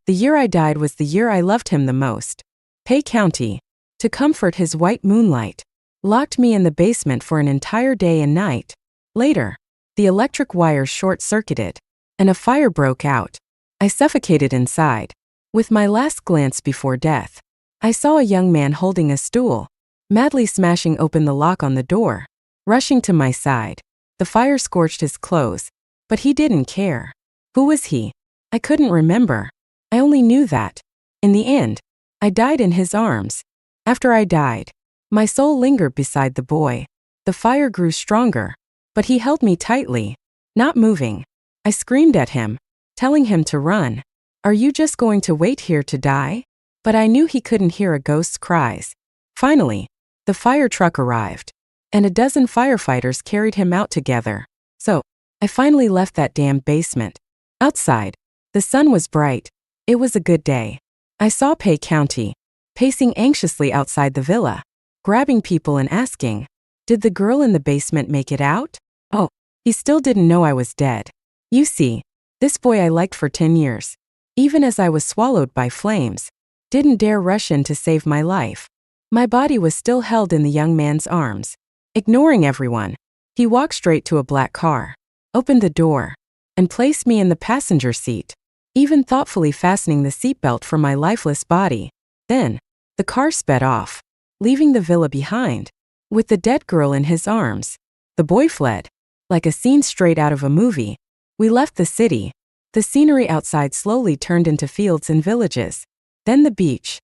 The year I died was the year I loved him the most. Pay County. To comfort his white moonlight. Locked me in the basement for an entire day and night. Later, the electric wires short-circuited, and a fire broke out. I suffocated inside. With my last glance before death, I saw a young man holding a stool, madly smashing open the lock on the door, rushing to my side. The fire scorched his clothes, but he didn't care. Who was he? I couldn't remember. I only knew that, in the end, I died in his arms. After I died, my soul lingered beside the boy. The fire grew stronger, but he held me tightly, not moving. I screamed at him, telling him to run. Are you just going to wait here to die? But I knew he couldn't hear a ghost's cries. Finally, the fire truck arrived, and a dozen firefighters carried him out together. So, I finally left that damn basement. Outside, the sun was bright. It was a good day. I saw Pay County, pacing anxiously outside the villa, grabbing people and asking, did the girl in the basement make it out? Oh, he still didn't know I was dead. You see, this boy I liked for 10 years, even as I was swallowed by flames, didn't dare rush in to save my life. My body was still held in the young man's arms. Ignoring everyone, he walked straight to a black car, opened the door, and placed me in the passenger seat, even thoughtfully fastening the seatbelt for my lifeless body. Then, the car sped off, leaving the villa behind. With the dead girl in his arms, the boy fled. Like a scene straight out of a movie, we left the city. The scenery outside slowly turned into fields and villages. Then the beach.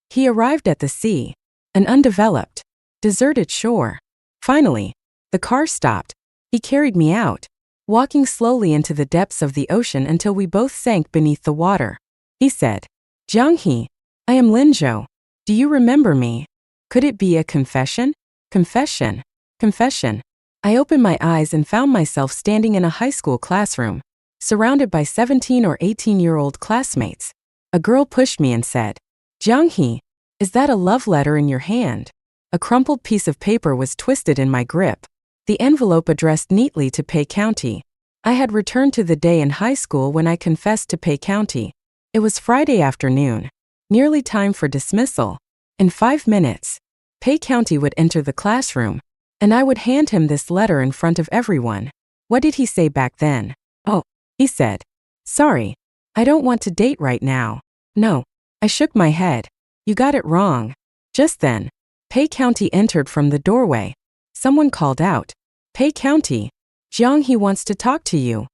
He arrived at the sea, an undeveloped, deserted shore. Finally, the car stopped. He carried me out, walking slowly into the depths of the ocean until we both sank beneath the water. He said, Jiang-hee, I am Lin Zhou. Do you remember me? Could it be a confession? Confession. Confession. I opened my eyes and found myself standing in a high school classroom, surrounded by 17 or 18-year-old classmates. A girl pushed me and said, Jiang-hee, is that a love letter in your hand? A crumpled piece of paper was twisted in my grip, the envelope addressed neatly to Pay County. I had returned to the day in high school when I confessed to Pay County. It was Friday afternoon, nearly time for dismissal. In 5 minutes, Pay County would enter the classroom, and I would hand him this letter in front of everyone. What did he say back then? Oh, he said, sorry, I don't want to date right now. No, I shook my head. You got it wrong. Just then, Pay County entered from the doorway. Someone called out, Pay County, Jiang-hee wants to talk to you.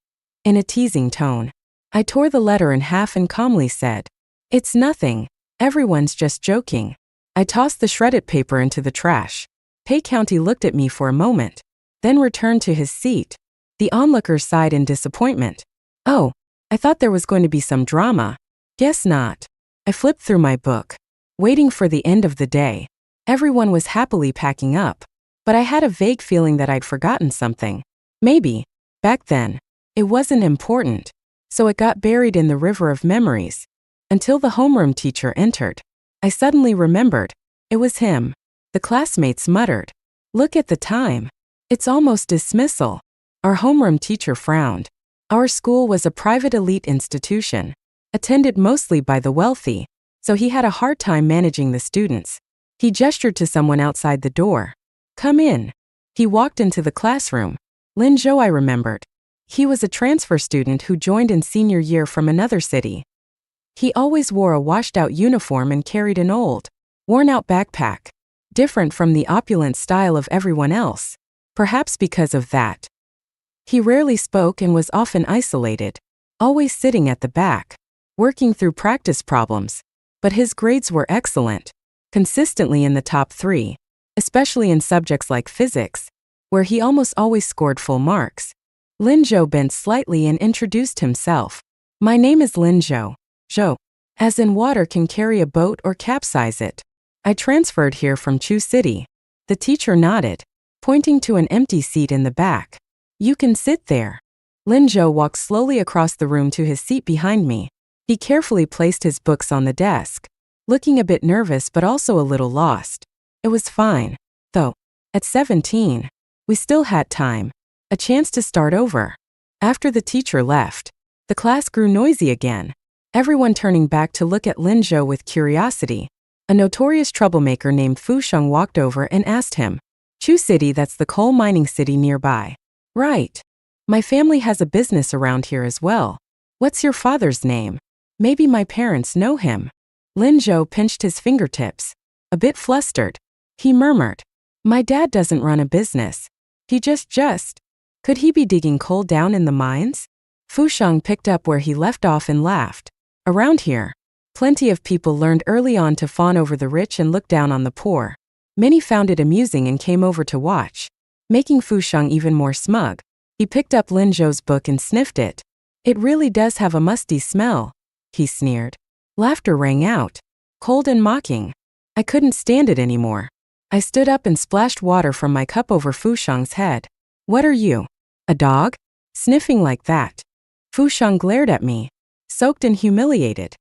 In a teasing tone, I tore the letter in half and calmly said, it's nothing, everyone's just joking. I tossed the shredded paper into the trash. Pay County looked at me for a moment, then returned to his seat. The onlooker sighed in disappointment. Oh, I thought there was going to be some drama. Guess not. I flipped through my book, waiting for the end of the day. Everyone was happily packing up, but I had a vague feeling that I'd forgotten something. Maybe, back then, it wasn't important, so it got buried in the river of memories. Until the homeroom teacher entered. I suddenly remembered. It was him. The classmates muttered, look at the time. It's almost dismissal. Our homeroom teacher frowned. Our school was a private elite institution, attended mostly by the wealthy, so he had a hard time managing the students. He gestured to someone outside the door. Come in. He walked into the classroom. Lin Zhou, I remembered. He was a transfer student who joined in senior year from another city. He always wore a washed-out uniform and carried an old, worn-out backpack, different from the opulent style of everyone else. Perhaps because of that, he rarely spoke and was often isolated, always sitting at the back, working through practice problems. But his grades were excellent, consistently in the top 3, especially in subjects like physics, where he almost always scored full marks. Lin Zhou bent slightly and introduced himself. My name is Lin Zhou. Zhou, as in water can carry a boat or capsize it. I transferred here from Chu City. The teacher nodded, pointing to an empty seat in the back. You can sit there. Lin Zhou walked slowly across the room to his seat behind me. He carefully placed his books on the desk, looking a bit nervous but also a little lost. It was fine, though. At 17, we still had time, a chance to start over. After the teacher left, the class grew noisy again. everyone turning back to look at Lin Zhou with curiosity. A notorious troublemaker named Fu Sheng walked over and asked him, Chu City, that's the coal mining city nearby. Right. My family has a business around here as well. What's your father's name? Maybe my parents know him. Lin Zhou pinched his fingertips. A bit flustered, he murmured, my dad doesn't run a business. He just. Could he be digging coal down in the mines? Fu Sheng picked up where he left off and laughed. Around here, plenty of people learned early on to fawn over the rich and look down on the poor. Many found it amusing and came over to watch. Making Fu Sheng even more smug, he picked up Lin Zhou's book and sniffed it. It really does have a musty smell, he sneered. Laughter rang out, cold and mocking. I couldn't stand it anymore. I stood up and splashed water from my cup over Fu Sheng's head. What are you? A dog? Sniffing like that? Fu Sheng glared at me, soaked and humiliated.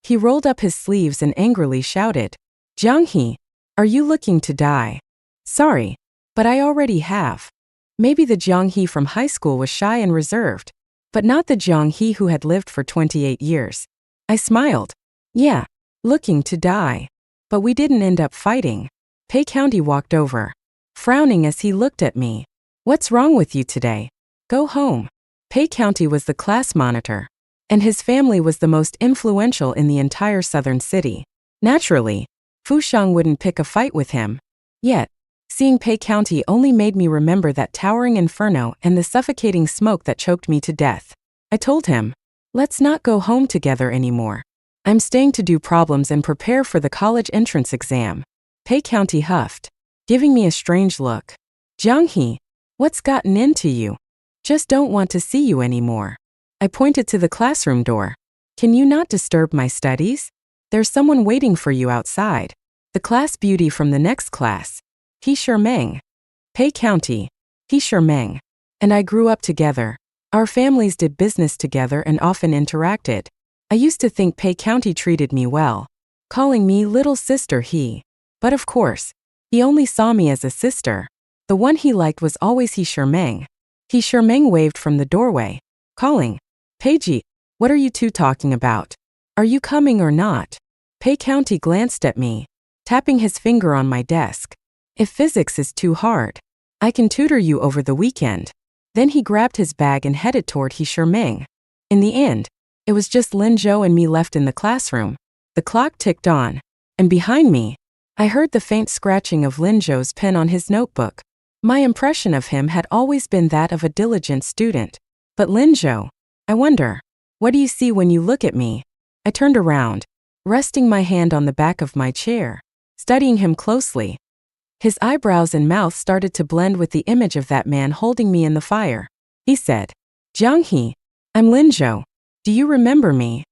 He rolled up his sleeves and angrily shouted, Jiang He, are you looking to die? Sorry, but I already have. Maybe the Jiang He from high school was shy and reserved, but not the Jiang He who had lived for 28 years. I smiled. Yeah, looking to die. But we didn't end up fighting. Pei County walked over, frowning as he looked at me. What's wrong with you today? Go home. Pei County was the class monitor, and his family was the most influential in the entire southern city. Naturally, Fu Sheng wouldn't pick a fight with him. Yet, seeing Pei County only made me remember that towering inferno and the suffocating smoke that choked me to death. I told him, let's not go home together anymore. I'm staying to do problems and prepare for the college entrance exam. Pei County huffed, giving me a strange look. Jiang He, what's gotten into you? Just don't want to see you anymore. I pointed to the classroom door. Can you not disturb my studies? There's someone waiting for you outside. The class beauty from the next class. He Shermeng. Pei County. He Shermeng. And I grew up together. Our families did business together and often interacted. I used to think Pei County treated me well, calling me little sister he. But of course, he only saw me as a sister. The one he liked was always He Shermeng. He Shermeng waved from the doorway, calling, Peiji, what are you two talking about? Are you coming or not? Pei County glanced at me, tapping his finger on my desk. If physics is too hard, I can tutor you over the weekend. Then he grabbed his bag and headed toward He Shermeng. In the end, it was just Lin Zhou and me left in the classroom. The clock ticked on, and behind me, I heard the faint scratching of Lin Zhou's pen on his notebook. My impression of him had always been that of a diligent student. But Lin Zhou, I wonder, what do you see when you look at me? I turned around, resting my hand on the back of my chair, studying him closely. His eyebrows and mouth started to blend with the image of that man holding me in the fire. He said, Jiang He, I'm Lin Zhou. Do you remember me?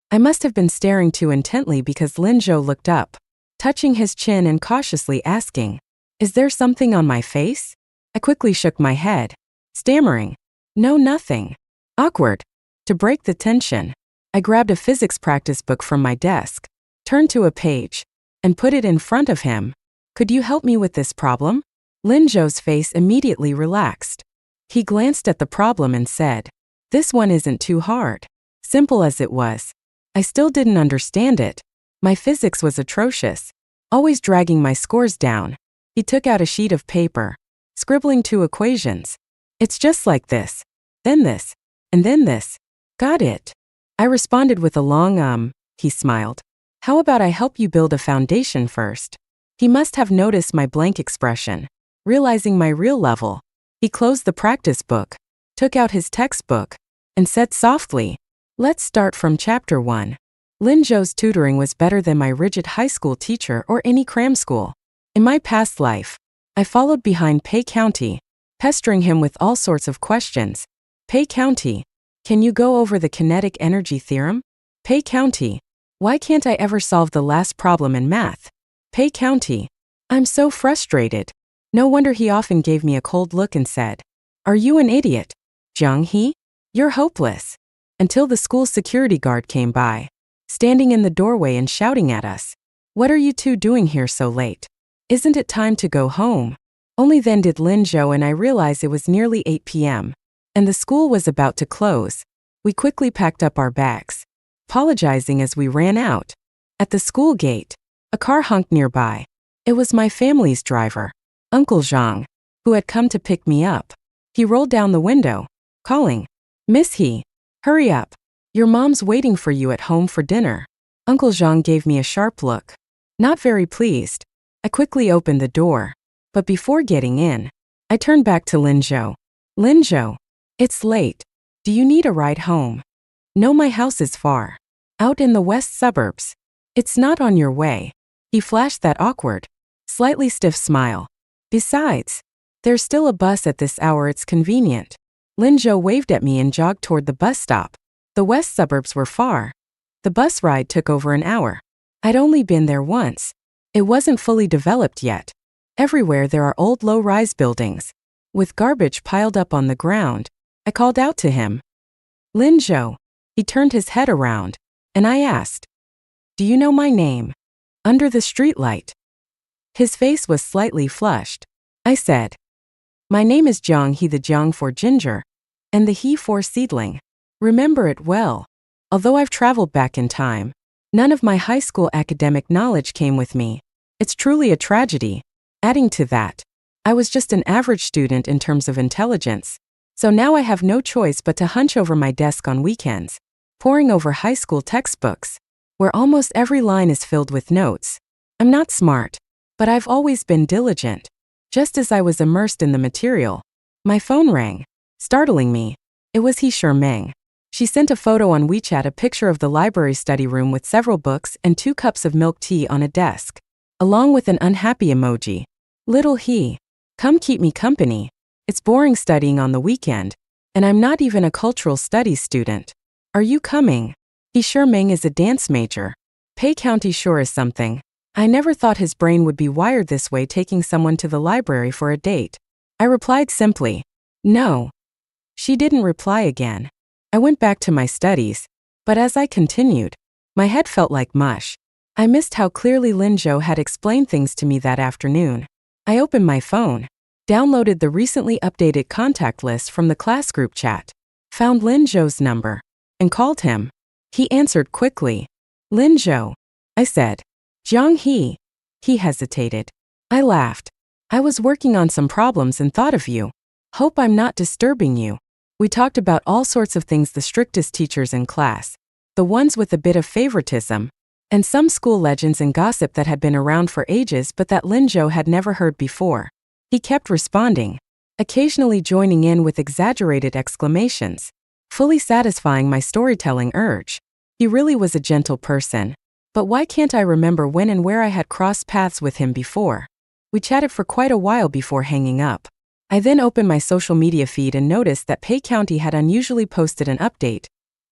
I must have been staring too intently because Lin Zhou looked up, touching his chin and cautiously asking, is there something on my face? I quickly shook my head, stammering, no, nothing. Awkward. To break the tension, I grabbed a physics practice book from my desk, turned to a page, and put it in front of him. Could you help me with this problem? Lin Zhou's face immediately relaxed. He glanced at the problem and said, this one isn't too hard. Simple as it was, I still didn't understand it. My physics was atrocious, always dragging my scores down. He took out a sheet of paper, scribbling 2 equations. It's just like this, then this, and then this. Got it. I responded with a long he smiled. How about I help you build a foundation first? He must have noticed my blank expression, realizing my real level. He closed the practice book, took out his textbook, and said softly, let's start from chapter 1. Lin Zhou's tutoring was better than my rigid high school teacher or any cram school. In my past life, I followed behind Pei County, pestering him with all sorts of questions. Pei County, can you go over the kinetic energy theorem? Pei County, why can't I ever solve the last problem in math? Pei County, I'm so frustrated. No wonder he often gave me a cold look and said, are you an idiot? Jiang He? You're hopeless. Until the school security guard came by, standing in the doorway and shouting at us. What are you two doing here so late? Isn't it time to go home? Only then did Lin Zhou and I realize it was nearly 8 p.m. and the school was about to close. We quickly packed up our bags, apologizing as we ran out. At the school gate, a car honked nearby. It was my family's driver, Uncle Zhang, who had come to pick me up. He rolled down the window, calling, "Miss He, hurry up. Your mom's waiting for you at home for dinner." Uncle Zhang gave me a sharp look. Not very pleased. I quickly opened the door. But before getting in, I turned back to Lin Zhou. "Lin Zhou, it's late. Do you need a ride home?" "No, my house is far. Out in the west suburbs. It's not on your way." He flashed that awkward, slightly stiff smile. "Besides, there's still a bus at this hour. It's convenient." Lin Zhou waved at me and jogged toward the bus stop. The west suburbs were far. The bus ride took over an hour. I'd only been there once. It wasn't fully developed yet. Everywhere there are old low-rise buildings, with garbage piled up on the ground. I called out to him, "Lin Zhou." He turned his head around, and I asked, "Do you know my name?" "Under the streetlight." His face was slightly flushed. I said, "My name is Jiang He, the Jiang for ginger, and the He for seedling. Remember it well. Although I've traveled back in time, none of my high school academic knowledge came with me. It's truly a tragedy. Adding to that, I was just an average student in terms of intelligence. So now I have no choice but to hunch over my desk on weekends, poring over high school textbooks, where almost every line is filled with notes. I'm not smart, but I've always been diligent." Just as I was immersed in the material, my phone rang, startling me. It was He Meng. She sent a photo on WeChat, a picture of the library study room with several books and 2 cups of milk tea on a desk, along with an unhappy emoji. "Little He, come keep me company. It's boring studying on the weekend, and I'm not even a cultural studies student. Are you coming?" He Meng is a dance major. Pei County sure is something. I never thought his brain would be wired this way, taking someone to the library for a date. I replied simply, "No." She didn't reply again. I went back to my studies, but as I continued, my head felt like mush. I missed how clearly Lin Zhou had explained things to me that afternoon. I opened my phone, downloaded the recently updated contact list from the class group chat, found Lin Zhou's number, and called him. He answered quickly. "Lin Zhou," I said. "Jiang He." He hesitated. I laughed. "I was working on some problems and thought of you. Hope I'm not disturbing you." We talked about all sorts of things, the strictest teachers in class, the ones with a bit of favoritism, and some school legends and gossip that had been around for ages but that Lin Zhou had never heard before. He kept responding, occasionally joining in with exaggerated exclamations, fully satisfying my storytelling urge. He really was a gentle person. But why can't I remember when and where I had crossed paths with him before? We chatted for quite a while before hanging up. I then opened my social media feed and noticed that Pei County had unusually posted an update.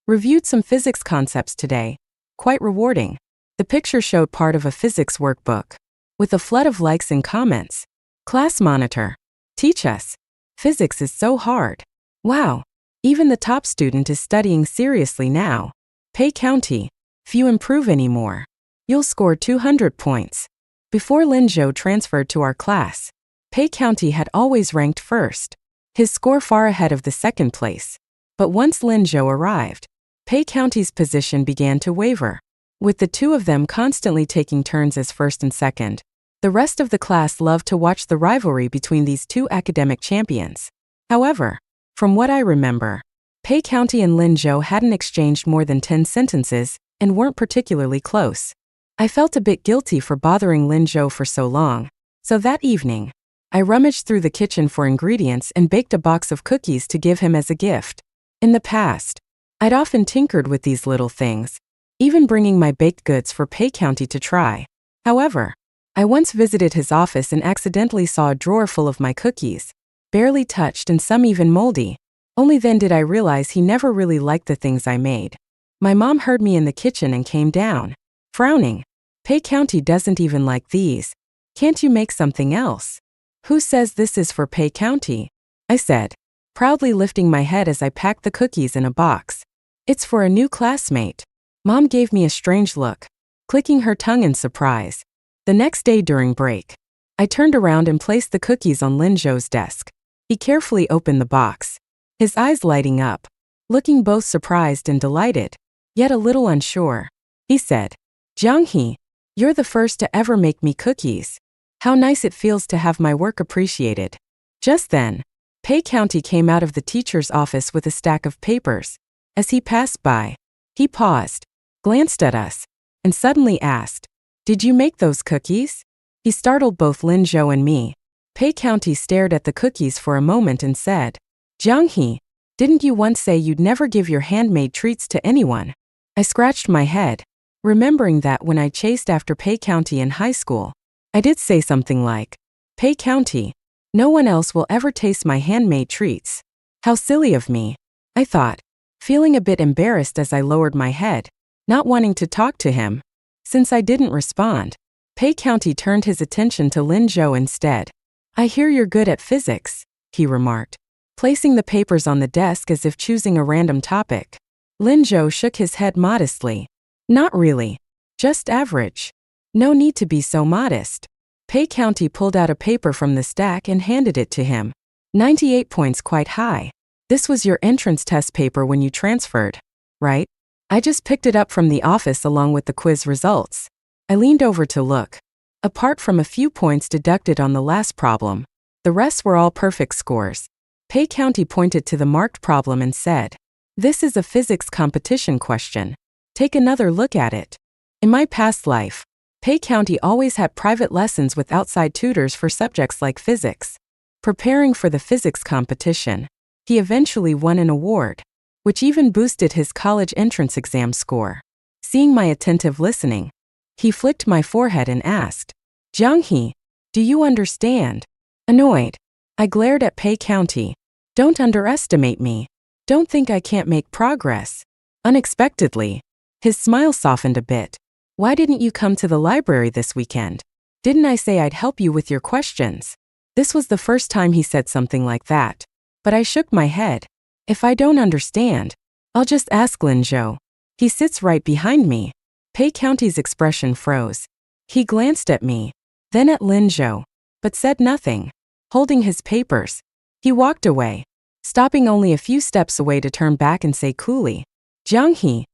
Reviewed some physics concepts today. Quite rewarding. The picture showed part of a physics workbook, with a flood of likes and comments. "Class monitor. Teach us. Physics is so hard. Wow. Even the top student is studying seriously now. Pei County. Few improve anymore. You'll score 200 points. Before Lin Zhou transferred to our class, Pei County had always ranked first, his score far ahead of the second place. But once Lin Zhou arrived, Pei County's position began to waver, with the two of them constantly taking turns as first and second. The rest of the class loved to watch the rivalry between these two academic champions. However, from what I remember, Pei County and Lin Zhou hadn't exchanged more than 10 sentences, and weren't particularly close. I felt a bit guilty for bothering Lin Zhou for so long, so that evening, I rummaged through the kitchen for ingredients and baked a box of cookies to give him as a gift. In the past, I'd often tinkered with these little things, even bringing my baked goods for Pei County to try. However, I once visited his office and accidentally saw a drawer full of my cookies, barely touched and some even moldy. Only then did I realize he never really liked the things I made. My mom heard me in the kitchen and came down, frowning. "Pei County doesn't even like these. Can't you make something else?" "Who says this is for Pei County?" I said, proudly lifting my head as I packed the cookies in a box. "It's for a new classmate." Mom gave me a strange look, clicking her tongue in surprise. The next day during break, I turned around and placed the cookies on Lin Zhou's desk. He carefully opened the box, his eyes lighting up, looking both surprised and delighted. yet a little unsure. He said, "Jiang-hee, you're the first to ever make me cookies. How nice it feels to have my work appreciated." Just then, Pei County came out of the teacher's office with a stack of papers. As he passed by, he paused, glanced at us, and suddenly asked, "Did you make those cookies?" He startled both Lin Zhou and me. Pei County stared at the cookies for a moment and said, "Jiang-hee, didn't you once say you'd never give your handmade treats to anyone?" I scratched my head, remembering that when I chased after Pei County in high school, I did say something like, "Pei County, no one else will ever taste my handmade treats." How silly of me, I thought, feeling a bit embarrassed as I lowered my head, not wanting to talk to him. Since I didn't respond, Pei County turned his attention to Lin Zhou instead. "I hear you're good at physics," he remarked, placing the papers on the desk as if choosing a random topic. Lin Zhou shook his head modestly. "Not really. Just average." "No need to be so modest." Pei County pulled out a paper from the stack and handed it to him. 98 points, quite high. This was your entrance test paper when you transferred, right? I just picked it up from the office along with the quiz results. I leaned over to look. Apart from a few points deducted on the last problem, the rest were all perfect scores. Pei County pointed to the marked problem and said, "This is a physics competition question. Take another look at it." In my past life, Pei County always had private lessons with outside tutors for subjects like physics. Preparing for the physics competition, he eventually won an award, which even boosted his college entrance exam score. Seeing my attentive listening, he flicked my forehead and asked, "Jiang-hee, do you understand?" Annoyed, I glared at Pei County. "Don't underestimate me. Don't think I can't make progress." Unexpectedly, his smile softened a bit. "Why didn't you come to the library this weekend? Didn't I say I'd help you with your questions?" This was the first time he said something like that, but I shook my head. "If I don't understand, I'll just ask Lin Zhou. He sits right behind me." Pei County's expression froze. He glanced at me, then at Lin Zhou, but said nothing. Holding his papers, he walked away, stopping only a few steps away to turn back and say coolly, "Jiang-hee,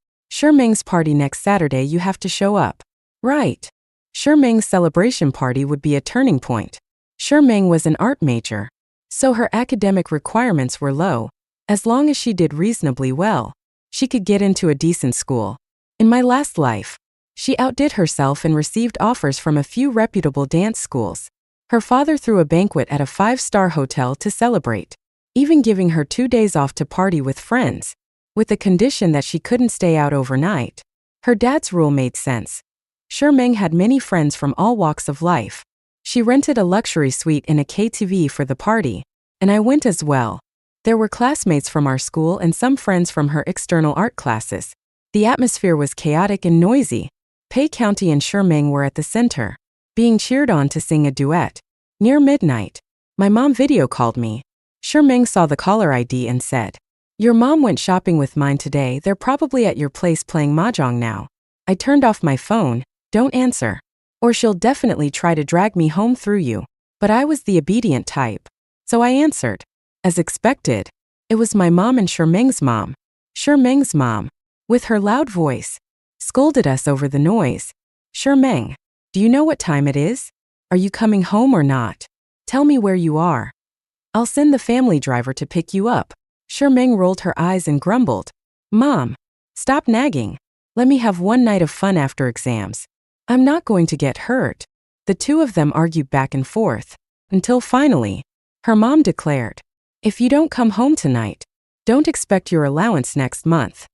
Meng's party next Saturday, you have to show up." Right. Meng's celebration party would be a turning point. Meng was an art major, so her academic requirements were low. As long as she did reasonably well, she could get into a decent school. In my last life, she outdid herself and received offers from a few reputable dance schools. Her father threw a banquet at a 5-star hotel to celebrate, even giving her 2 days off to party with friends, with the condition that she couldn't stay out overnight. Her dad's rule made sense. Meng had many friends from all walks of life. She rented a luxury suite in a KTV for the party, and I went as well. There were classmates from our school and some friends from her external art classes. The atmosphere was chaotic and noisy. Pei County and Meng were at the center, being cheered on to sing a duet. Near midnight, my mom video called me. Meng saw the caller ID and said, "Your mom went shopping with mine today. They're probably at your place playing mahjong now." I turned off my phone. "Don't answer, or she'll definitely try to drag me home through you." But I was the obedient type, so I answered. As expected, it was my mom and Meng's mom. Meng's mom, with her loud voice, scolded us over the noise. "Meng, do you know what time it is? Are you coming home or not? Tell me where you are. I'll send the family driver to pick you up." Meng rolled her eyes and grumbled, "Mom, stop nagging. Let me have one night of fun after exams. I'm not going to get hurt." The two of them argued back and forth, until finally, her mom declared, "If you don't come home tonight, don't expect your allowance next month."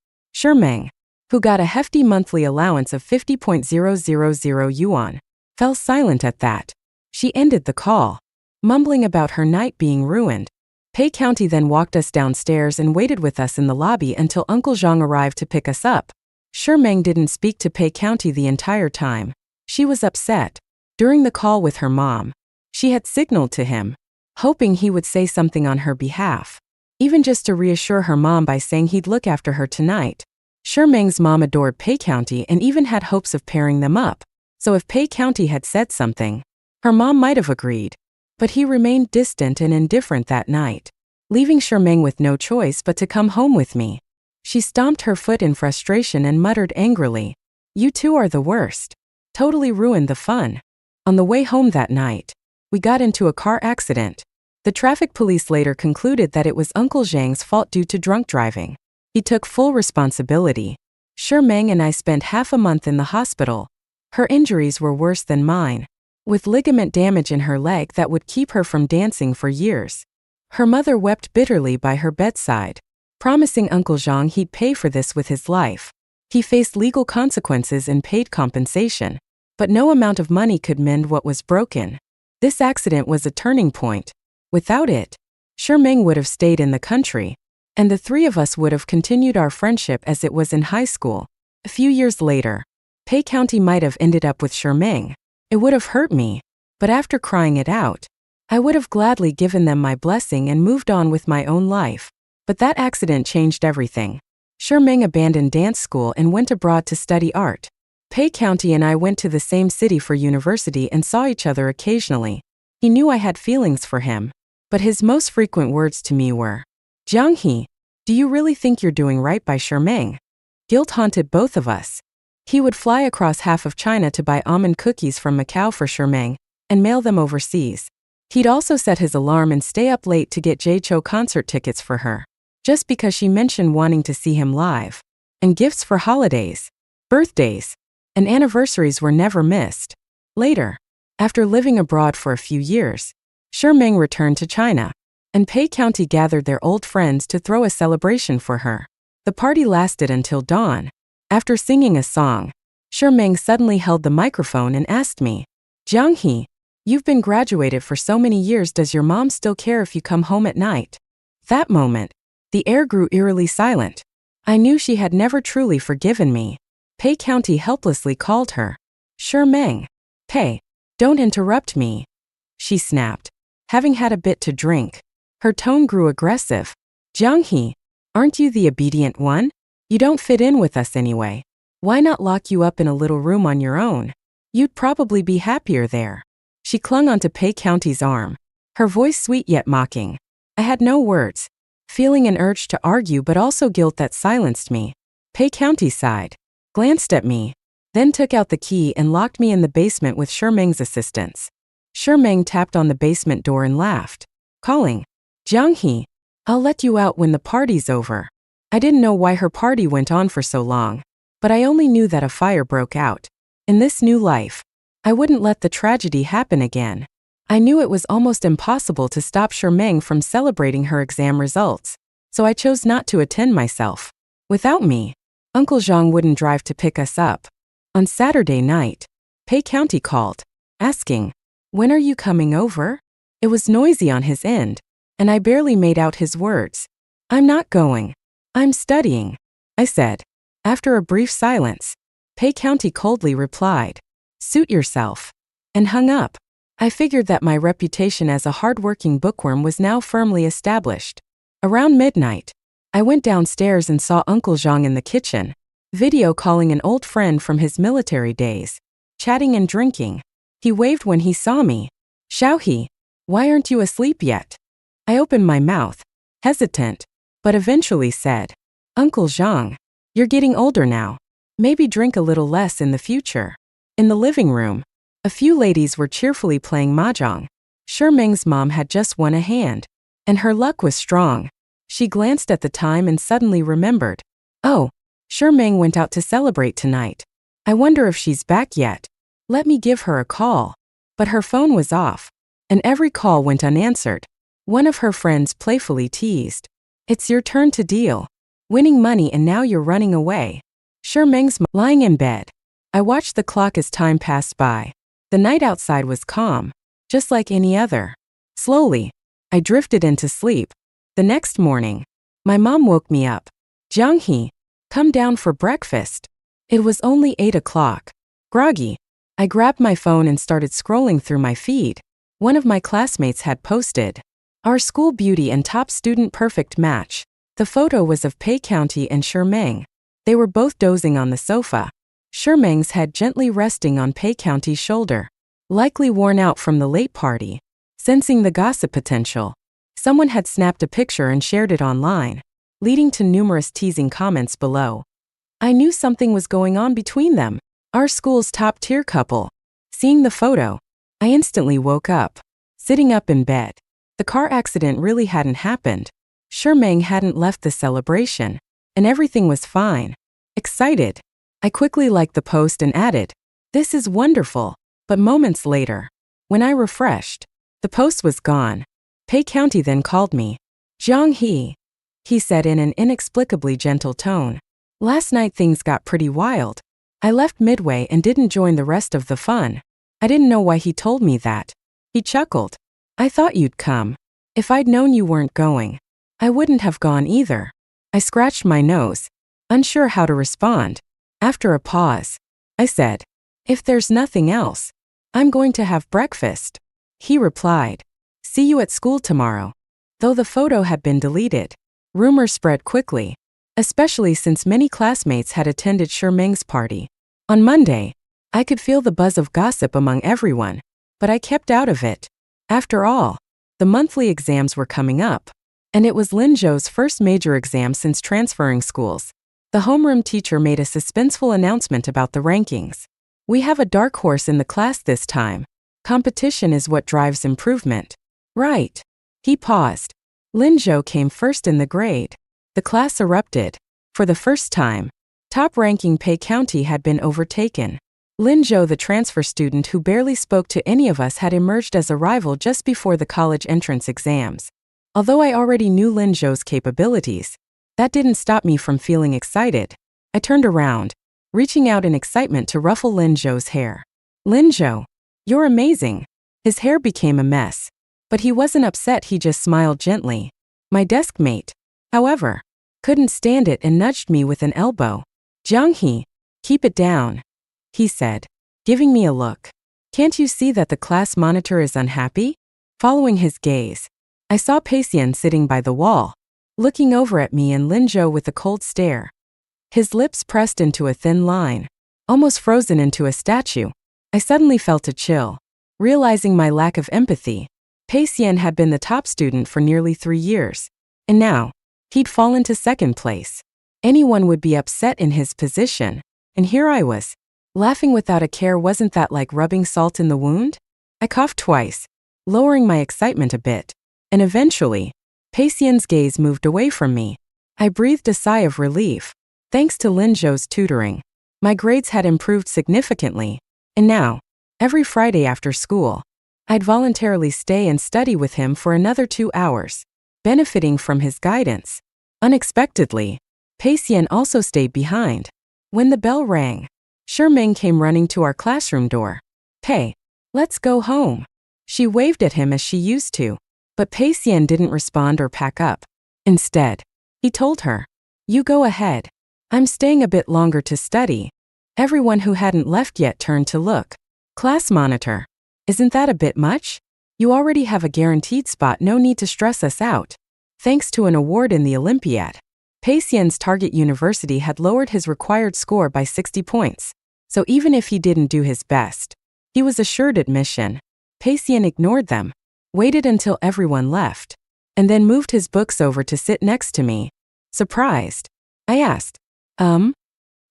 Meng, who got a hefty monthly allowance of 50.000 yuan, fell silent at that. She ended the call, mumbling about her night being ruined. Pei County then walked us downstairs and waited with us in the lobby until Uncle Zhang arrived to pick us up. Meng didn't speak to Pei County the entire time. She was upset. During the call with her mom, she had signaled to him, hoping he would say something on her behalf, even just to reassure her mom by saying he'd look after her tonight. Meng's mom adored Pei County and even had hopes of pairing them up, so if Pei County had said something, her mom might have agreed. But he remained distant and indifferent that night, leaving Meng with no choice but to come home with me. She stomped her foot in frustration and muttered angrily, "You two are the worst. Totally ruined the fun." On the way home that night, we got into a car accident. The traffic police later concluded that it was Uncle Zhang's fault due to drunk driving. He took full responsibility. Meng and I spent half a month in the hospital. Her injuries were worse than mine, with ligament damage in her leg that would keep her from dancing for years. Her mother wept bitterly by her bedside, promising Uncle Zhang he'd pay for this with his life. He faced legal consequences and paid compensation, but no amount of money could mend what was broken. This accident was a turning point. Without it, Meng would have stayed in the country, and the three of us would have continued our friendship as it was in high school. A few years later, Pei County might have ended up with Meng. It would have hurt me, but after crying it out, I would have gladly given them my blessing and moved on with my own life. But that accident changed everything. Meng abandoned dance school and went abroad to study art. Pei County and I went to the same city for university and saw each other occasionally. He knew I had feelings for him, but his most frequent words to me were, "Jianghe, do you really think you're doing right by Meng?" Guilt haunted both of us. He would fly across half of China to buy almond cookies from Macau for Meng and mail them overseas. He'd also set his alarm and stay up late to get Jay-Chou concert tickets for her, just because she mentioned wanting to see him live. And gifts for holidays, birthdays, and anniversaries were never missed. Later, after living abroad for a few years, Meng returned to China, and Pei County gathered their old friends to throw a celebration for her. The party lasted until dawn. After singing a song, Meng suddenly held the microphone and asked me, "Jianghe, you've been graduated for so many years, does your mom still care if you come home at night?" That moment, the air grew eerily silent. I knew she had never truly forgiven me. Pei County helplessly called her, "Meng, Pei, don't interrupt me," she snapped, having had a bit to drink. Her tone grew aggressive. "Jianghe, aren't you the obedient one? You don't fit in with us anyway. Why not lock you up in a little room on your own? You'd probably be happier there." She clung onto Pei County's arm, her voice sweet yet mocking. I had no words, feeling an urge to argue but also guilt that silenced me. Pei County sighed, glanced at me, then took out the key and locked me in the basement with Meng's assistance. Meng tapped on the basement door and laughed, calling, "Jianghe, I'll let you out when the party's over." I didn't know why her party went on for so long, but I only knew that a fire broke out. In this new life, I wouldn't let the tragedy happen again. I knew it was almost impossible to stop Meng from celebrating her exam results, so I chose not to attend myself. Without me, Uncle Zhang wouldn't drive to pick us up. On Saturday night, Pei County called, asking, "When are you coming over?" It was noisy on his end, and I barely made out his words. "I'm not going. I'm studying," I said. After a brief silence, Pei County coldly replied, "Suit yourself," and hung up. I figured that my reputation as a hard-working bookworm was now firmly established. Around midnight, I went downstairs and saw Uncle Zhang in the kitchen, video calling an old friend from his military days, chatting and drinking. He waved when he saw me. "Xiaohe, why aren't you asleep yet?" I opened my mouth, hesitant, but eventually said, "Uncle Zhang, you're getting older now. Maybe drink a little less in the future." In the living room, a few ladies were cheerfully playing mahjong. Meng's mom had just won a hand, and her luck was strong. She glanced at the time and suddenly remembered, "Oh, Meng went out to celebrate tonight. I wonder if she's back yet. Let me give her a call." But her phone was off, and every call went unanswered. One of her friends playfully teased, "It's your turn to deal. Winning money and now you're running away." Meng's lying in bed. I watched the clock as time passed by. The night outside was calm, just like any other. Slowly, I drifted into sleep. The next morning, my mom woke me up. "Jianghe, come down for breakfast." It was only 8 o'clock. Groggy, I grabbed my phone and started scrolling through my feed. One of my classmates had posted, "Our school beauty and top student perfect match." The photo was of Pei County and Meng. They were both dozing on the sofa, Meng's head gently resting on Pei County's shoulder. Likely worn out from the late party, sensing the gossip potential, someone had snapped a picture and shared it online. leading to numerous teasing comments below. I knew something was going on between them, our school's top-tier couple. Seeing the photo, I instantly woke up, sitting up in bed. The car accident really hadn't happened. Shermeng hadn't left the celebration, and everything was fine. Excited, I quickly liked the post and added, "This is wonderful." But moments later, when I refreshed, the post was gone. Pei County then called me. "Jiang he said in an inexplicably gentle tone. "Last night things got pretty wild. I left midway and didn't join the rest of the fun." I didn't know why he told me that. He chuckled. "I thought you'd come. If I'd known you weren't going, I wouldn't have gone either." I scratched my nose, unsure how to respond. After a pause, I said, "If there's nothing else, I'm going to have breakfast." He replied, "See you at school tomorrow." Though the photo had been deleted, rumors spread quickly, especially since many classmates had attended Shermeng's party. On Monday, I could feel the buzz of gossip among everyone, but I kept out of it. After all, the monthly exams were coming up, and it was Lin Zhou's first major exam since transferring schools. The homeroom teacher made a suspenseful announcement about the rankings. "We have a dark horse in the class this time. Competition is what drives improvement." "Right." He paused. Lin Zhou came first in the grade. The class erupted. For the first time, top-ranking Pei County had been overtaken. Lin Zhou, the transfer student who barely spoke to any of us, had emerged as a rival just before the college entrance exams. Although I already knew Lin Zhou's capabilities, that didn't stop me from feeling excited. I turned around, reaching out in excitement to ruffle Lin Zhou's hair. "Lin Zhou, you're amazing." His hair became a mess, but he wasn't upset, he just smiled gently. My desk mate, however, couldn't stand it and nudged me with an elbow. "Jiang He, keep it down," he said, giving me a look. "Can't you see that the class monitor is unhappy?" Following his gaze, I saw Peixian sitting by the wall, looking over at me and Lin Zhou with a cold stare. His lips pressed into a thin line, almost frozen into a statue. I suddenly felt a chill, realizing my lack of empathy. Peixian had been the top student for nearly 3 years, and now, he'd fallen to second place. Anyone would be upset in his position, and here I was, laughing without a care. Wasn't that like rubbing salt in the wound? I coughed twice, lowering my excitement a bit, and eventually, Peixian's gaze moved away from me. I breathed a sigh of relief. Thanks to Lin Zhou's tutoring, my grades had improved significantly, and now, every Friday after school, I'd voluntarily stay and study with him for another 2 hours, benefiting from his guidance. Unexpectedly, Peixian also stayed behind. When the bell rang, Shermeng came running to our classroom door. "Pei, let's go home." She waved at him as she used to, but Peixian didn't respond or pack up. Instead, he told her, "You go ahead. I'm staying a bit longer to study." Everyone who hadn't left yet turned to look. "Class monitor, isn't that a bit much? You already have a guaranteed spot, no need to stress us out." Thanks to an award in the Olympiad, Peixian's target university had lowered his required score by 60 points, so even if he didn't do his best, he was assured admission. Peixian ignored them, waited until everyone left, and then moved his books over to sit next to me. Surprised, I asked,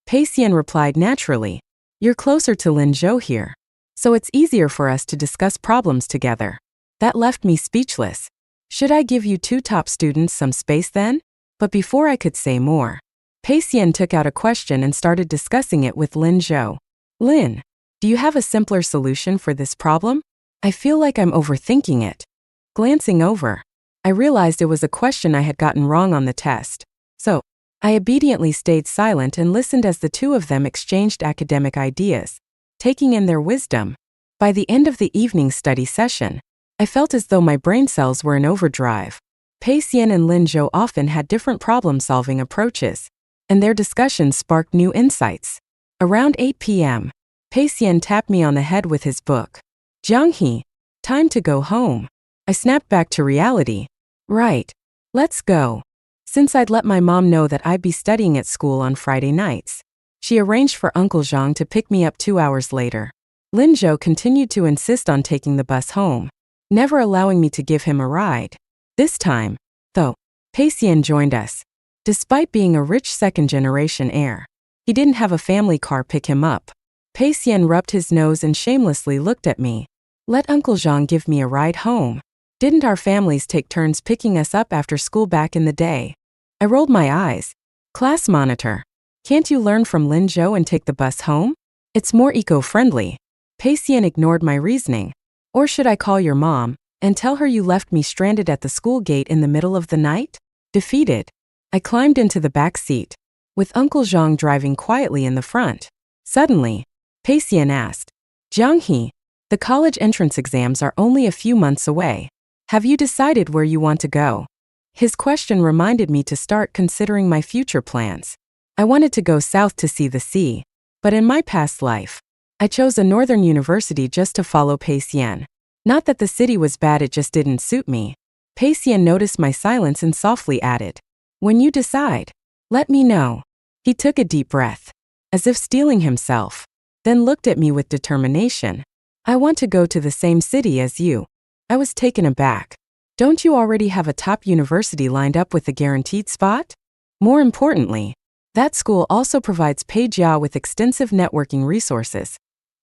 Peixian replied naturally, "You're closer to Lin Zhou here, so it's easier for us to discuss problems together." That left me speechless. Should I give you 2 top students some space then? But before I could say more, Peixian took out a question and started discussing it with Lin Zhou. "Lin, do you have a simpler solution for this problem? I feel like I'm overthinking it." Glancing over, I realized it was a question I had gotten wrong on the test. So, I obediently stayed silent and listened as the two of them exchanged academic ideas, taking in their wisdom. By the end of the evening study session, I felt as though my brain cells were in overdrive. Peixian and Lin Zhou often had different problem-solving approaches, and their discussions sparked new insights. Around 8 p.m., Peixian tapped me on the head with his book. "Jiang He, time to go home." I snapped back to reality. "Right. Let's go." Since I'd let my mom know that I'd be studying at school on Friday nights, she arranged for Uncle Zhang to pick me up 2 hours later. Lin Zhou continued to insist on taking the bus home, never allowing me to give him a ride. This time, though, Peixian joined us. Despite being a rich second-generation heir, he didn't have a family car pick him up. Pei Xian rubbed his nose and shamelessly looked at me. Let Uncle Zhang give me a ride home. Didn't our families take turns picking us up after school back in the day? I rolled my eyes. Class monitor. Can't you learn from Lin Zhou and take the bus home? It's more eco-friendly. Pei Xian ignored my reasoning. Or should I call your mom and tell her you left me stranded at the school gate in the middle of the night? Defeated, I climbed into the back seat, with Uncle Zhang driving quietly in the front. Suddenly, Pei Xian asked, Zhang He, the college entrance exams are only a few months away. Have you decided where you want to go? His question reminded me to start considering my future plans. I wanted to go south to see the sea, but in my past life, I chose a northern university just to follow Pei Xian. Not that the city was bad, it just didn't suit me. Pei Xian noticed my silence and softly added, When you decide, let me know. He took a deep breath, as if steeling himself, then looked at me with determination. I want to go to the same city as you. I was taken aback. Don't you already have a top university lined up with a guaranteed spot? More importantly, that school also provides Pei Jia with extensive networking resources.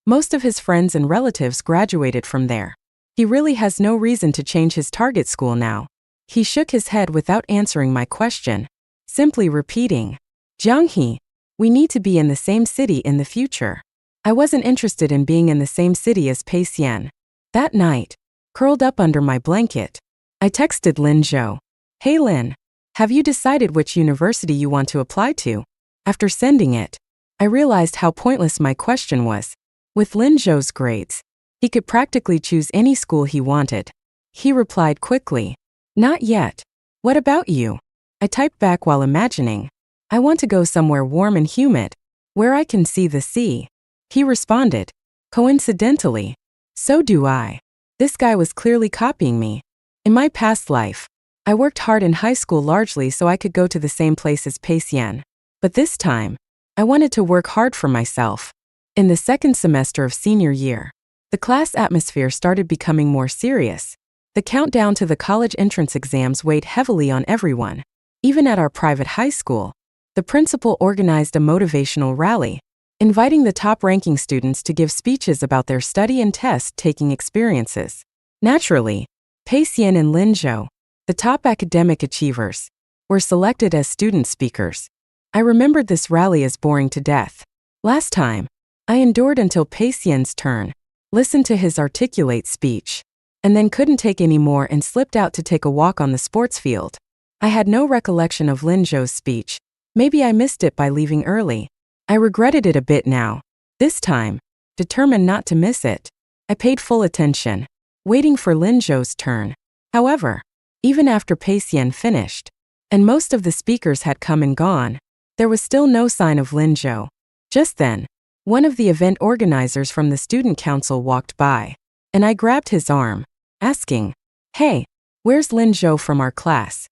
Most of his friends and relatives graduated from there. He really has no reason to change his target school now. He shook his head without answering my question, simply repeating, Zhang He, we need to be in the same city in the future. I wasn't interested in being in the same city as Pei Xian. That night, curled up under my blanket, I texted Lin Zhou. Hey Lin, have you decided which university you want to apply to? After sending it, I realized how pointless my question was. With Lin Zhou's grades, he could practically choose any school he wanted. He replied quickly, Not yet. What about you? I typed back while imagining, I want to go somewhere warm and humid, where I can see the sea. He responded, Coincidentally, so do I. This guy was clearly copying me. In my past life, I worked hard in high school largely so I could go to the same place as Pei Xian. But this time, I wanted to work hard for myself. In the second semester of senior year, the class atmosphere started becoming more serious. The countdown to the college entrance exams weighed heavily on everyone. Even at our private high school, the principal organized a motivational rally, inviting the top-ranking students to give speeches about their study and test-taking experiences. Naturally, Pei Xian and Lin Zhou, the top academic achievers, were selected as student speakers. I remembered this rally as boring to death. Last time, I endured until Pei Xian's turn, listened to his articulate speech, and then couldn't take any more and slipped out to take a walk on the sports field. I had no recollection of Lin Zhou's speech. Maybe I missed it by leaving early. I regretted it a bit now. This time, determined not to miss it, I paid full attention, waiting for Lin Zhou's turn. However, even after Pei Xian finished, and most of the speakers had come and gone, there was still no sign of Lin Zhou. Just then, one of the event organizers from the student council walked by, and I grabbed his arm, asking, Hey, where's Lin Zhou from our class?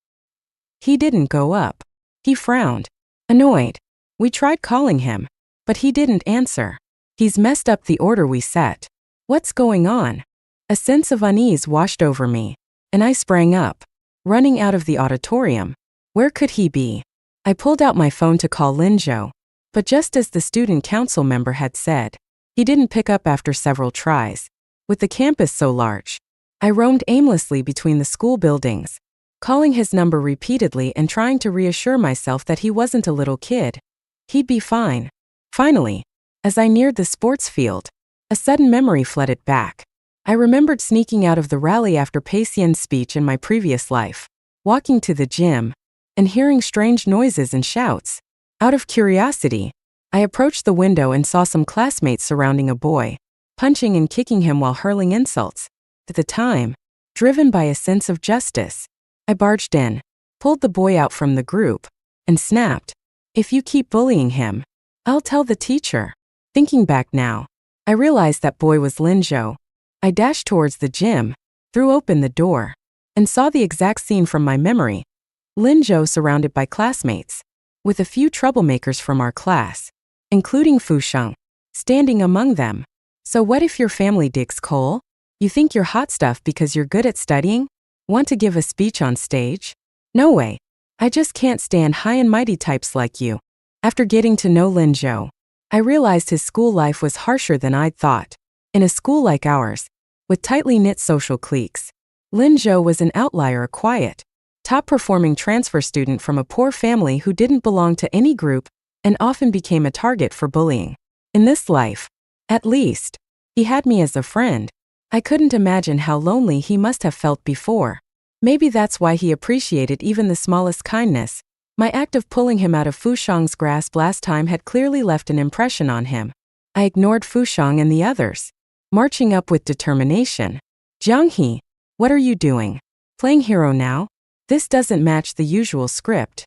He didn't go up. He frowned, annoyed. We tried calling him, but he didn't answer. He's messed up the order we set. What's going on? A sense of unease washed over me, and I sprang up, running out of the auditorium. Where could he be? I pulled out my phone to call Lin Zhou, but just as the student council member had said, he didn't pick up after several tries. With the campus so large, I roamed aimlessly between the school buildings, calling his number repeatedly and trying to reassure myself that he wasn't a little kid. He'd be fine. Finally, as I neared the sports field, a sudden memory flooded back. I remembered sneaking out of the rally after Pei Xian's speech in my previous life, walking to the gym, and hearing strange noises and shouts. Out of curiosity, I approached the window and saw some classmates surrounding a boy, punching and kicking him while hurling insults. At the time, driven by a sense of justice, I barged in, pulled the boy out from the group, and snapped, If you keep bullying him, I'll tell the teacher. Thinking back now, I realized that boy was Lin Zhou. I dashed towards the gym, threw open the door, and saw the exact scene from my memory. Lin Zhou surrounded by classmates, with a few troublemakers from our class, including Fu Sheng, standing among them. So what if your family digs coal? You think you're hot stuff because you're good at studying? Want to give a speech on stage? No way. I just can't stand high and mighty types like you. After getting to know Lin Zhou, I realized his school life was harsher than I'd thought. In a school like ours, with tightly knit social cliques, Lin Zhou was an outlier, a quiet, top-performing transfer student from a poor family who didn't belong to any group and often became a target for bullying. In this life, at least, he had me as a friend. I couldn't imagine how lonely he must have felt before. Maybe that's why he appreciated even the smallest kindness. My act of pulling him out of Fushang's grasp last time had clearly left an impression on him. I ignored Fushang and the others, marching up with determination. Jianghe, what are you doing? Playing hero now? This doesn't match the usual script.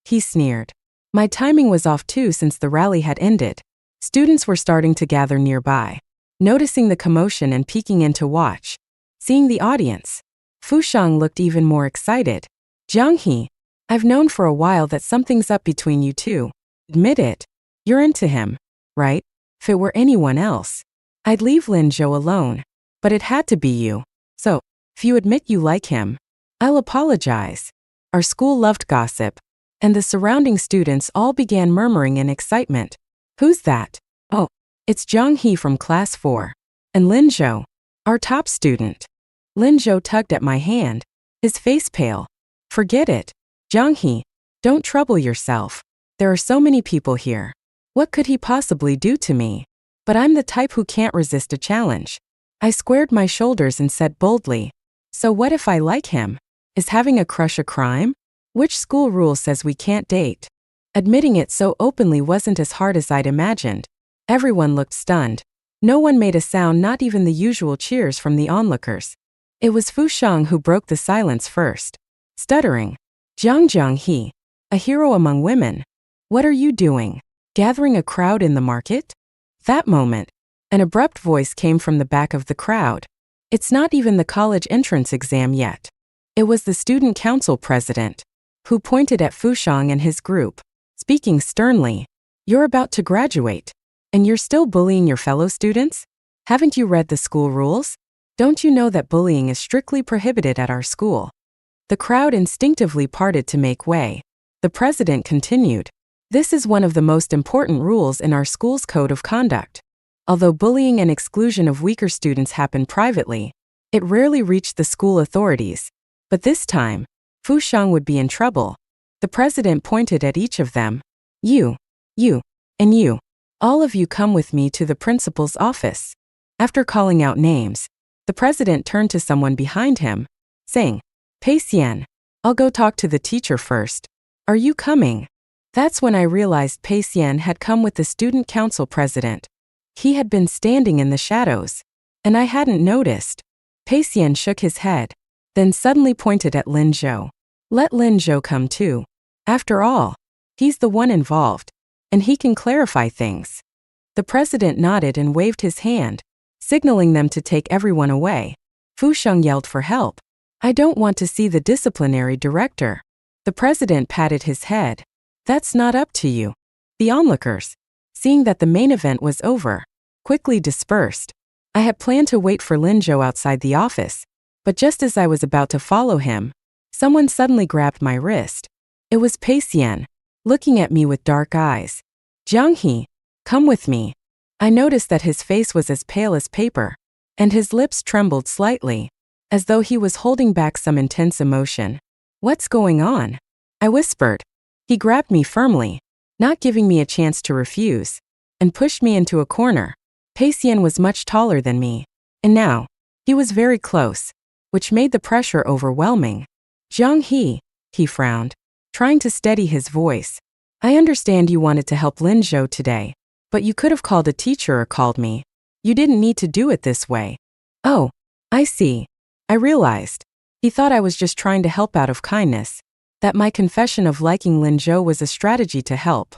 He sneered. My timing was off too since the rally had ended. Students were starting to gather nearby. Noticing the commotion and peeking in to watch. Seeing the audience, Fushang looked even more excited. Jianghe, I've known for a while that something's up between you two. Admit it. You're into him, right? If it were anyone else, I'd leave Lin Zhou alone. But it had to be you. So, if you admit you like him, I'll apologize. Our school loved gossip, and the surrounding students all began murmuring in excitement. Who's that? Oh, it's Jianghe from class 4. And Lin Zhou, our top student. Lin Zhou tugged at my hand, his face pale. Forget it. Jianghe, don't trouble yourself. There are so many people here. What could he possibly do to me? But I'm the type who can't resist a challenge. I squared my shoulders and said boldly, so what if I like him? Is having a crush a crime? Which school rule says we can't date? Admitting it so openly wasn't as hard as I'd imagined. Everyone looked stunned. No one made a sound, not even the usual cheers from the onlookers. It was Fushang who broke the silence first. Stuttering, Jianghe, a hero among women. What are you doing? Gathering a crowd in the market? That moment, an abrupt voice came from the back of the crowd. It's not even the college entrance exam yet. It was the student council president, who pointed at Fushang and his group, speaking sternly. You're about to graduate, and you're still bullying your fellow students? Haven't you read the school rules? Don't you know that bullying is strictly prohibited at our school? The crowd instinctively parted to make way. The president continued. This is one of the most important rules in our school's code of conduct. Although bullying and exclusion of weaker students happen privately, it rarely reached the school authorities. But this time, Fushang would be in trouble. The president pointed at each of them. You, and you. All of you come with me to the principal's office. After calling out names, the president turned to someone behind him, saying, Pei Xian, I'll go talk to the teacher first. Are you coming? That's when I realized Pei Xian had come with the student council president. He had been standing in the shadows, and I hadn't noticed. Pei Xian shook his head, then suddenly pointed at Lin Zhou. Let Lin Zhou come too. After all, he's the one involved, and he can clarify things. The president nodded and waved his hand, signaling them to take everyone away. Fushang yelled for help. I don't want to see the disciplinary director. The president patted his head. That's not up to you. The onlookers, seeing that the main event was over, quickly dispersed. I had planned to wait for Lin Zhou outside the office, but just as I was about to follow him, someone suddenly grabbed my wrist. It was Pei Xian, looking at me with dark eyes. Jianghe, come with me. I noticed that his face was as pale as paper, and his lips trembled slightly, as though he was holding back some intense emotion. What's going on? I whispered. He grabbed me firmly, not giving me a chance to refuse, and pushed me into a corner. Pei Xian was much taller than me, and now, he was very close, which made the pressure overwhelming. Jianghe, he frowned, trying to steady his voice. I understand you wanted to help Lin Zhou today, but you could have called a teacher or called me. You didn't need to do it this way. Oh, I see. I realized. He thought I was just trying to help out of kindness, that my confession of liking Lin Zhou was a strategy to help.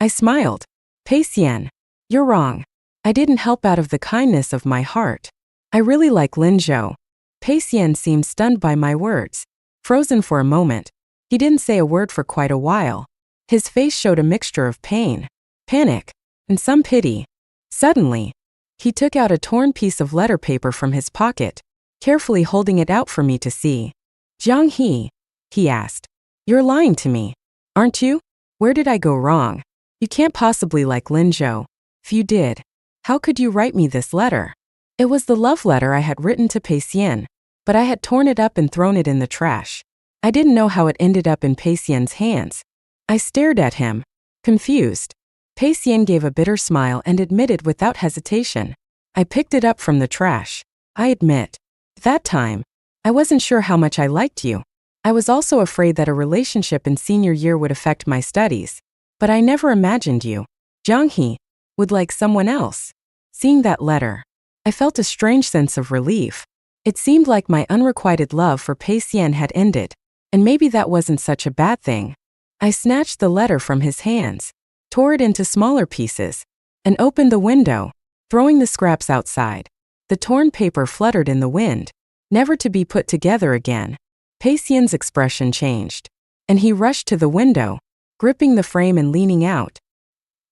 I smiled. Pei Xian, you're wrong. I didn't help out of the kindness of my heart. I really like Lin Zhou. Pei Xian seemed stunned by my words, frozen for a moment. He didn't say a word for quite a while. His face showed a mixture of pain, panic, and some pity. Suddenly, he took out a torn piece of letter paper from his pocket, carefully holding it out for me to see. Jianghe, he asked, You're lying to me, aren't you? Where did I go wrong? You can't possibly like Lin Zhou. If you did, how could you write me this letter? It was the love letter I had written to Pei Xian, but I had torn it up and thrown it in the trash. I didn't know how it ended up in Pei Xian's hands. I stared at him, confused. Pei Xian gave a bitter smile and admitted without hesitation. I picked it up from the trash. I admit, that time, I wasn't sure how much I liked you. I was also afraid that a relationship in senior year would affect my studies. But I never imagined you, Jiang He, would like someone else. Seeing that letter, I felt a strange sense of relief. It seemed like my unrequited love for Pei Xian had ended, and maybe that wasn't such a bad thing. I snatched the letter from his hands, tore it into smaller pieces, and opened the window, throwing the scraps outside. The torn paper fluttered in the wind, never to be put together again. Pei Xian's expression changed, and he rushed to the window, gripping the frame and leaning out.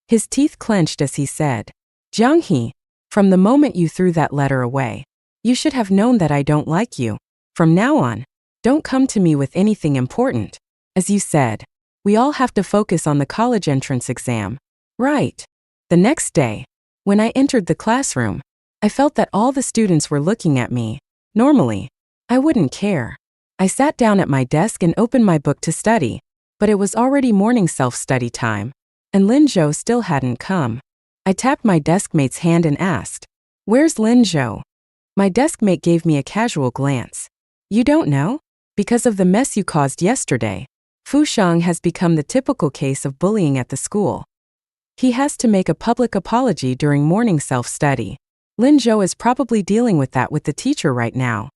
His teeth clenched as he said, Jiang He, from the moment you threw that letter away, you should have known that I don't like you. From now on, don't come to me with anything important. As you said, we all have to focus on the college entrance exam. Right. The next day, when I entered the classroom, I felt that all the students were looking at me. Normally, I wouldn't care. I sat down at my desk and opened my book to study, but it was already morning self-study time, and Lin Zhou still hadn't come. I tapped my deskmate's hand and asked, Where's Lin Zhou? My deskmate gave me a casual glance. You don't know? Because of the mess you caused yesterday, Fushang has become the typical case of bullying at the school. He has to make a public apology during morning self-study. Lin Zhou is probably dealing with that with the teacher right now.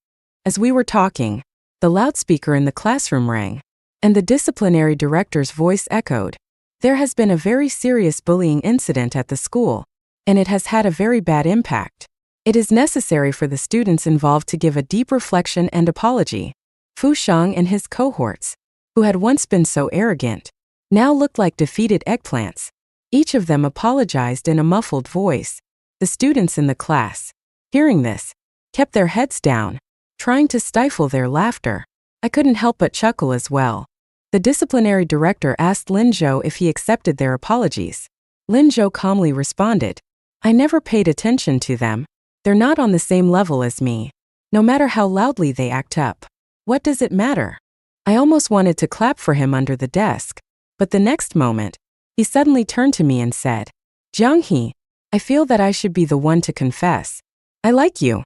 As we were talking, the loudspeaker in the classroom rang, and the disciplinary director's voice echoed. There has been a very serious bullying incident at the school, and it has had a very bad impact. It is necessary for the students involved to give a deep reflection and apology. Fushang and his cohorts, who had once been so arrogant, now looked like defeated eggplants. Each of them apologized in a muffled voice. The students in the class, hearing this, kept their heads down, trying to stifle their laughter. I couldn't help but chuckle as well. The disciplinary director asked Lin Zhou if he accepted their apologies. Lin Zhou calmly responded, I never paid attention to them. They're not on the same level as me. No matter how loudly they act up, what does it matter? I almost wanted to clap for him under the desk, but the next moment, he suddenly turned to me and said, Jiang He, I feel that I should be the one to confess. I like you.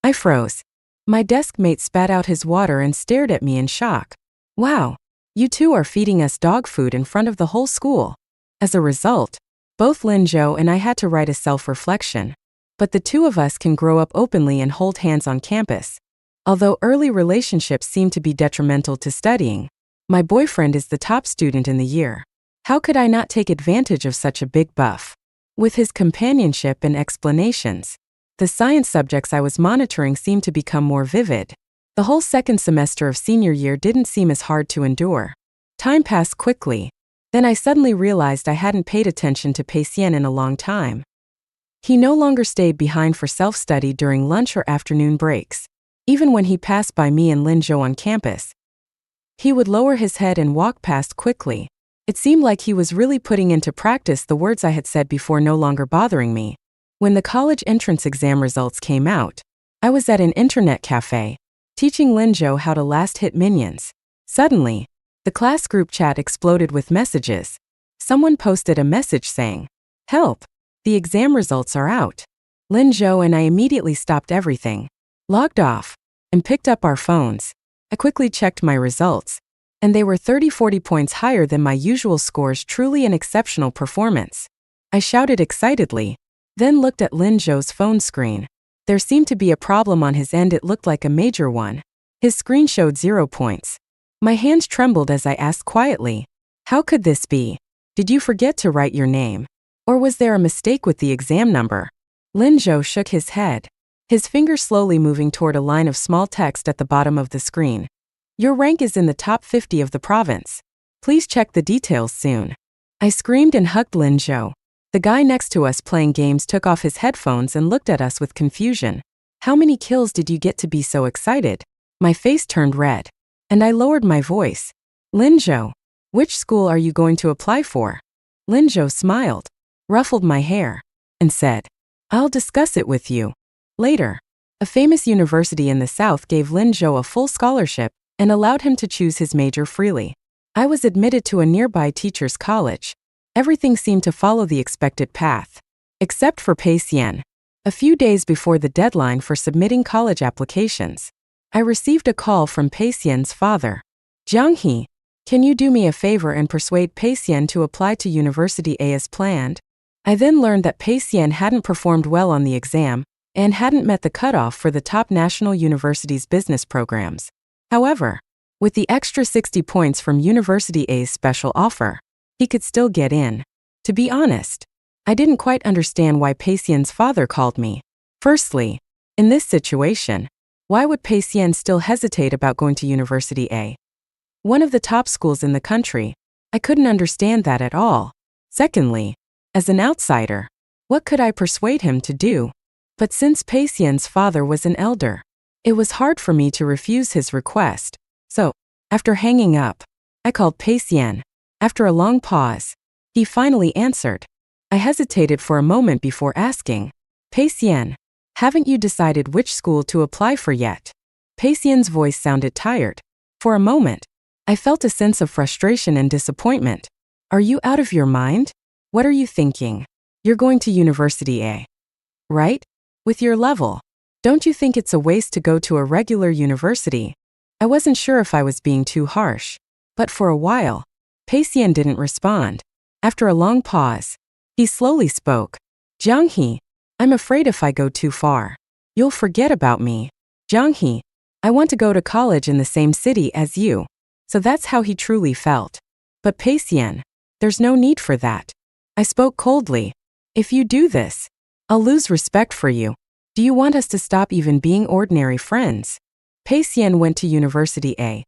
I froze. My deskmate spat out his water and stared at me in shock. Wow, you two are feeding us dog food in front of the whole school. As a result, both Lin Zhou and I had to write a self-reflection. But the two of us can grow up openly and hold hands on campus. Although early relationships seem to be detrimental to studying, my boyfriend is the top student in the year. How could I not take advantage of such a big buff? With his companionship and explanations, the science subjects I was monitoring seemed to become more vivid. The whole second semester of senior year didn't seem as hard to endure. Time passed quickly. Then I suddenly realized I hadn't paid attention to Pei Xian in a long time. He no longer stayed behind for self-study during lunch or afternoon breaks. Even when he passed by me and Lin Zhou on campus, he would lower his head and walk past quickly. It seemed like he was really putting into practice the words I had said before no longer bothering me. When the college entrance exam results came out, I was at an internet cafe, teaching Lin Zhou how to last-hit minions. Suddenly, the class group chat exploded with messages. Someone posted a message saying, Help! The exam results are out. Lin Zhou and I immediately stopped everything, logged off, and picked up our phones. I quickly checked my results, and they were 30-40 points higher than my usual scores. Truly an exceptional performance. I shouted excitedly, then looked at Lin Zhou's phone screen. There seemed to be a problem on his end. It looked like a major one. His screen showed 0 points. My hands trembled as I asked quietly, How could this be? Did you forget to write your name? Or was there a mistake with the exam number? Lin Zhou shook his head, his finger slowly moving toward a line of small text at the bottom of the screen. Your rank is in the top 50 of the province. Please check the details soon. I screamed and hugged Lin Zhou. The guy next to us playing games took off his headphones and looked at us with confusion. How many kills did you get to be so excited? My face turned red, and I lowered my voice. Linzhou, which school are you going to apply for? Linzhou smiled, ruffled my hair, and said, I'll discuss it with you later. A famous university in the South gave Linzhou a full scholarship and allowed him to choose his major freely. I was admitted to a nearby teacher's college. Everything seemed to follow the expected path, except for Pei Xian. A few days before the deadline for submitting college applications, I received a call from Pei Xian's father. Jiang He, can you do me a favor and persuade Pei Xian to apply to University A as planned? I then learned that Pei Xian hadn't performed well on the exam and hadn't met the cutoff for the top national university's business programs. However, with the extra 60 points from University A's special offer, he could still get in. To be honest, I didn't quite understand why Pei Xian's father called me. Firstly, in this situation, why would Pei Xian still hesitate about going to University A? One of the top schools in the country. I couldn't understand that at all. Secondly, as an outsider, what could I persuade him to do? But since Pei Xian's father was an elder, it was hard for me to refuse his request. So, after hanging up, I called Pei Xian. After a long pause, he finally answered. I hesitated for a moment before asking, Pei Xian, haven't you decided which school to apply for yet? Pei Xian's voice sounded tired. For a moment, I felt a sense of frustration and disappointment. Are you out of your mind? What are you thinking? You're going to University A, right? With your level, don't you think it's a waste to go to a regular university? I wasn't sure if I was being too harsh, but for a while, Pei Xian didn't respond. After a long pause, he slowly spoke. Jiang He, I'm afraid if I go too far, you'll forget about me. Jiang He, I want to go to college in the same city as you. So that's how he truly felt. But Pei Xian, there's no need for that. I spoke coldly. If you do this, I'll lose respect for you. Do you want us to stop even being ordinary friends? Pei Xian went to University A,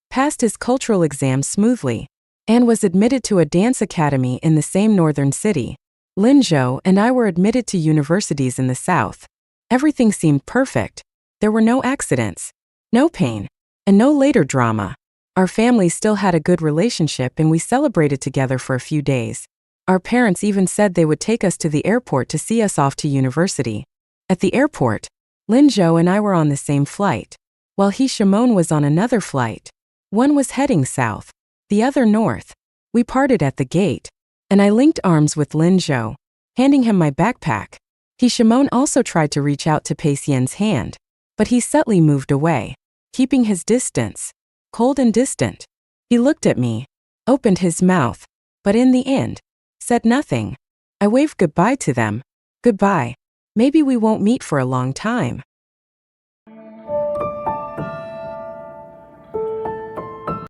passed his cultural exam smoothly, and was admitted to a dance academy in the same northern city. Linzhou and I were admitted to universities in the south. Everything seemed perfect. There were no accidents, no pain, and no later drama. Our families still had a good relationship and we celebrated together for a few days. Our parents even said they would take us to the airport to see us off to university. At the airport, Linzhou and I were on the same flight, while Shimon was on another flight. One was heading south, the other north. We parted at the gate, and I linked arms with Linzhou, handing him my backpack. Shimon also tried to reach out to Pei Xian's hand, but he subtly moved away, keeping his distance, cold and distant. He looked at me, opened his mouth, but in the end, said nothing. I waved goodbye to them. Goodbye. Maybe we won't meet for a long time.